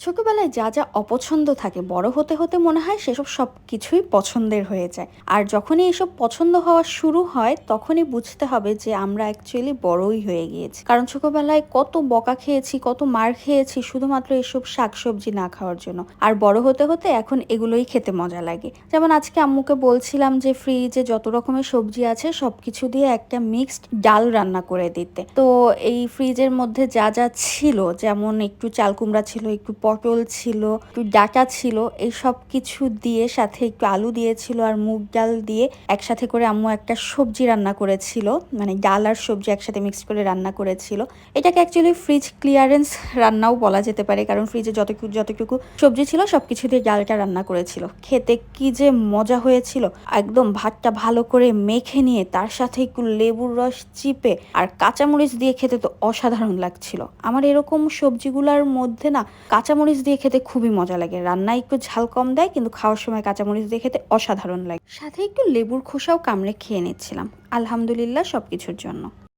ছোটবেলায় যা যা অপছন্দ থাকে বড় হতে হতে মনে হয় সেসব সবকিছুই পছন্দের হয়ে যায়। আর যখনই এসব পছন্দ হওয়া শুরু হয় তখনই বুঝতে হবে যে আমরা অ্যাকচুয়ালি বড়ই হয়ে গিয়েছি। কারণ ছোটবেলায় কত বকা খেয়েছি, কত মার খেয়েছি শুধুমাত্র এসব শাকসবজি না খাওয়ার জন্য। আর বড় হতে হতে এখন এগুলোই খেতে মজা লাগে। যেমন আজকে আম্মুকে বলছিলাম যে ফ্রিজে যত রকমের সবজি আছে সবকিছু দিয়ে একটা মিক্সড ডাল রান্না করে দিতে। তো এই ফ্রিজের মধ্যে যা যা ছিল, যেমন একটু চাল কুমড়া ছিল, একটু পটল ছিল, একটু ডাঁটা ছিল, এই সব কিছু দিয়ে সাথে একটু আলু দিয়েছিল আর মুগ ডাল দিয়ে একসাথে করে আম্মু একটা সবজি রান্না করেছিল। মানে ডাল আর সবজি একসাথে মিক্স করে রান্না করেছিল। এটাকে অ্যাকচুয়ালি ফ্রিজ ক্লিয়ারেন্স রান্নাও বলা যেতে পারে, কারণ ফ্রিজে যতটুকু যতটুকু সবজি ছিল সবকিছু দিয়ে ডালটা রান্না করেছিল। খেতে কি যে মজা হয়েছিল! একদম ভাতটা ভালো করে মেখে নিয়ে তার সাথে একটু লেবুর রস চিপে আর কাঁচামরিচ দিয়ে খেতে তো অসাধারণ লাগছিল। আমার এরকম সবজিগুলোর মধ্যে না কাঁচামরিচ দিয়ে খেতে খুবই মজা লাগে। রান্নায় একটু ঝাল কম দেয়, কিন্তু খাওয়ার সময় কাঁচামরিচ দিয়ে খেতে অসাধারণ লাগে। সাথে একটু লেবুর খোসাও কামড়ে খেয়ে নিচ্ছিলাম। আলহামদুলিল্লাহ সবকিছুর জন্য।